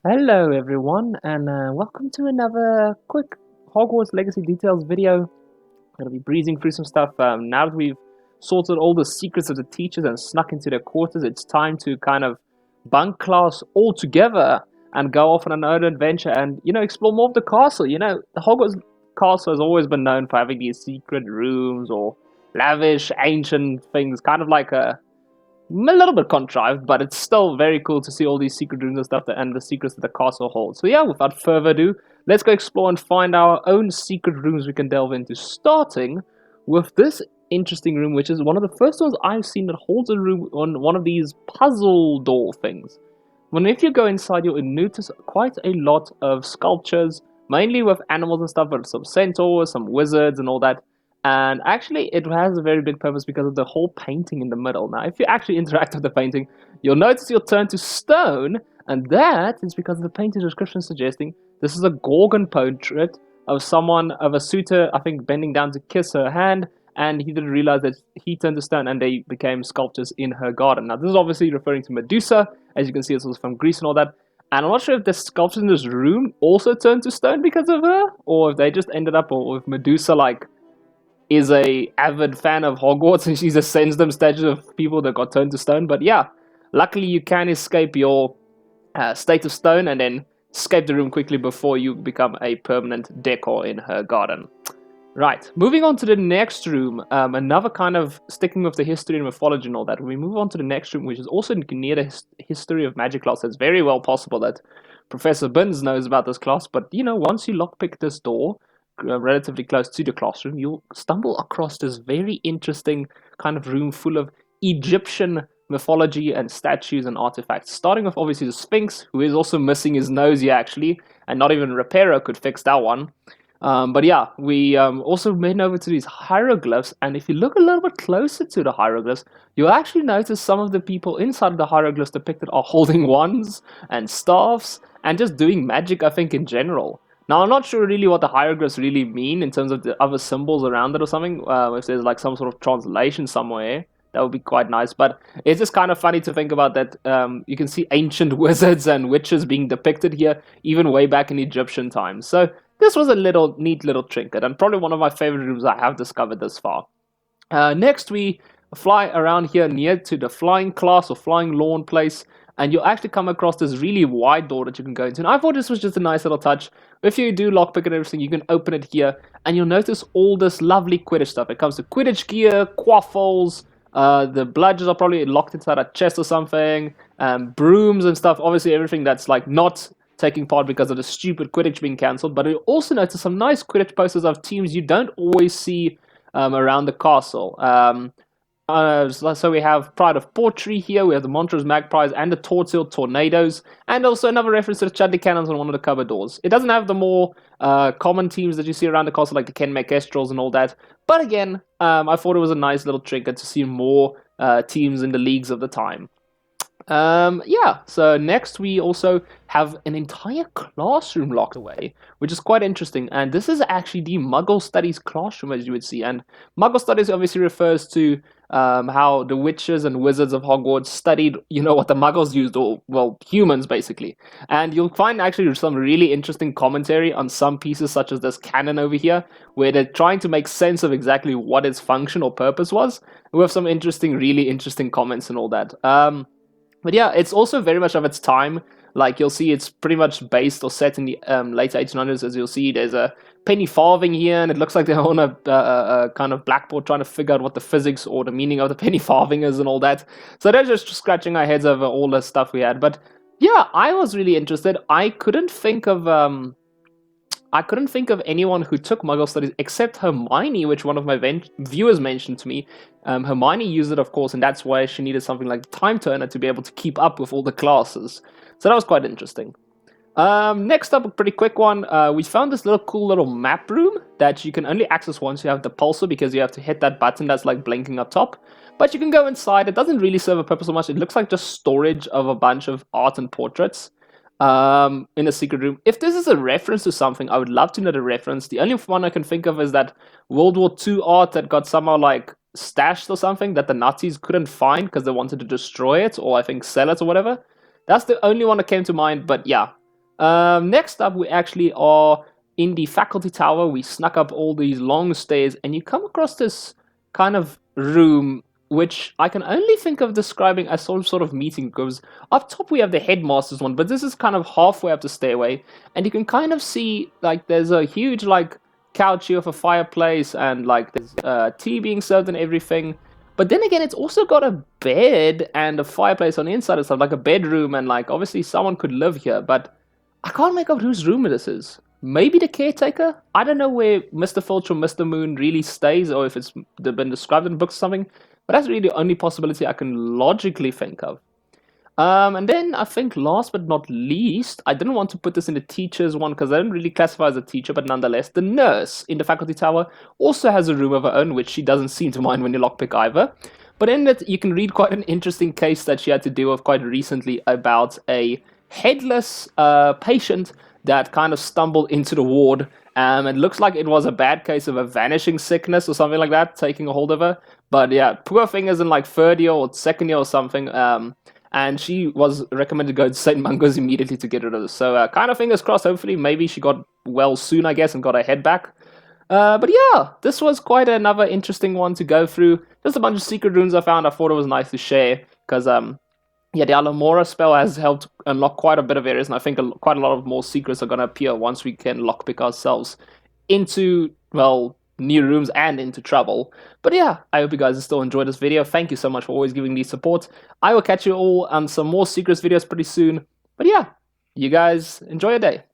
Hello everyone, and welcome to another quick Hogwarts Legacy Details video. I'm going to be breezing through some stuff. Now that we've sorted all the secrets of the teachers and snuck into their quarters, it's time to kind of bunk class all together and go off on another adventure and, explore more of the castle. The Hogwarts castle has always been known for having these secret rooms or lavish ancient things, kind of like a little bit contrived, but it's still very cool to see all these secret rooms and stuff and the secrets that the castle holds. So yeah, without further ado, let's go explore and find our own secret rooms we can delve into, starting with this interesting room, which is one of the first ones I've seen that holds a room on one of these puzzle door things. If you go inside, you'll notice quite a lot of sculptures, mainly with animals and stuff, but some centaurs, some wizards and all that. And actually, it has a very big purpose because of the whole painting in the middle. Now, if you actually interact with the painting, you'll notice you'll turn to stone, and that is because of the painting description suggesting this is a Gorgon portrait of someone, of a suitor, I think, bending down to kiss her hand, and he didn't realize that he turned to stone and they became sculptures in her garden. Now, this is obviously referring to Medusa. As you can see, this was from Greece and all that. And I'm not sure if the sculptures in this room also turned to stone because of her, or if they just ended up, or if Medusa, like, is a avid fan of Hogwarts and she just sends them statues of people that got turned to stone. But yeah, luckily you can escape your state of stone and then escape the room quickly before you become a permanent decor in her garden. Right, moving on to the next room, another kind of sticking with the history and mythology and all that. We move on to the next room, which is also near the history of magic class. It's very well possible that Professor Binns knows about this class, but once you lockpick this door, relatively close to the classroom, you'll stumble across this very interesting kind of room full of Egyptian mythology and statues and artifacts. Starting with obviously the Sphinx, who is also missing his nose here actually, and not even Reparo could fix that one. But yeah, we also went over to these hieroglyphs, and if you look a little bit closer to the hieroglyphs, you'll actually notice some of the people inside of the hieroglyphs depicted are holding wands and staffs and just doing magic, I think, in general. Now, I'm not sure really what the hieroglyphs really mean in terms of the other symbols around it or something. If there's like some sort of translation somewhere, that would be quite nice. But it's just kind of funny to think about that you can see ancient wizards and witches being depicted here, even way back in Egyptian times. So this was a neat little trinket, and probably one of my favorite rooms I have discovered this far. Next, we fly around here near to the flying class or flying lawn place, and you'll actually come across this really wide door that you can go into. And I thought this was just a nice little touch. If you do lockpick and everything, you can open it here, and you'll notice all this lovely Quidditch stuff. It comes to Quidditch gear, quaffles, the bludgers are probably locked inside a chest or something, brooms and stuff. Obviously, everything that's like not taking part because of the stupid Quidditch being cancelled. But you'll also notice some nice Quidditch posters of teams you don't always see around the castle. So we have Pride of Portree here, we have the Montrose Magpies and the Torthill Tornadoes, and also another reference to the Chudley Cannons on one of the cupboard doors. It doesn't have the more common teams that you see around the castle, like the Ken Makestrels and all that, but again, I thought it was a nice little trinket to see more teams in the leagues of the time. Yeah, so next we also have an entire classroom locked away, which is quite interesting, and this is actually the Muggle Studies classroom, as you would see. And Muggle Studies obviously refers to how the witches and wizards of Hogwarts studied, what the Muggles used, or, well, humans, basically. And you'll find actually some really interesting commentary on some pieces, such as this cannon over here, where they're trying to make sense of exactly what its function or purpose was, with some really interesting comments and all that. But yeah, it's also very much of its time. Like, you'll see it's pretty much based or set in the late 1800s. As you'll see, there's a penny farthing here, and it looks like they're on a kind of blackboard trying to figure out what the physics or the meaning of the penny farthing is and all that. So they're just scratching our heads over all the stuff we had. But yeah, I was really interested. I couldn't think of anyone who took Muggle Studies except Hermione, which one of my viewers mentioned to me. Hermione used it, of course, and that's why she needed something like the Time Turner to be able to keep up with all the classes. So that was quite interesting. Next up, a pretty quick one. We found this cool little map room that you can only access once you have the pulsar, because you have to hit that button that's like blinking up top. But you can go inside. It doesn't really serve a purpose so much. It looks like just storage of a bunch of art and portraits in a secret room. If this is a reference to something, I would love to know the reference. The only one I can think of is that World War II art that got somehow like stashed or something that the Nazis couldn't find because they wanted to destroy it, or I think sell it or whatever. That's the only one that came to mind. But yeah, Next up, we actually are in the faculty tower. We snuck up all these long stairs, and you come across this kind of room, which I can only think of describing as some sort of meeting. Because up top we have the headmaster's one, but this is kind of halfway up the stairway, and you can kind of see like there's a huge like couch here with a fireplace, and like there's tea being served and everything. But then again, it's also got a bed and a fireplace on the inside and stuff, like a bedroom, and like obviously someone could live here, but I can't make out whose room this is. Maybe the caretaker? I don't know where Mr. Filch or Mr. Moon really stays, or if it's been described in books or something, but that's really the only possibility I can logically think of. And then I think last but not least, I didn't want to put this in the teacher's one because I didn't really classify as a teacher, but nonetheless, the nurse in the faculty tower also has a room of her own, which she doesn't seem to mind when you lockpick either. But in it, you can read quite an interesting case that she had to deal with quite recently about a headless patient that kind of stumbled into the ward. It looks like it was a bad case of a vanishing sickness or something like that taking a hold of her. But yeah, poor thing is in like third year or second year or something. And she was recommended to go to St. Mungo's immediately to get rid of this. So kind of fingers crossed, hopefully maybe she got well soon, I guess, and got her head back. But yeah, this was quite another interesting one to go through. Just a bunch of secret runes I found. I thought it was nice to share because yeah, the Alamora spell has helped unlock quite a bit of areas, and I think quite a lot of more secrets are going to appear once we can lockpick ourselves into, well, new rooms and into trouble. But yeah, I hope you guys still enjoyed this video. Thank you so much for always giving me support. I will catch you all on some more secrets videos pretty soon. But yeah, you guys enjoy your day.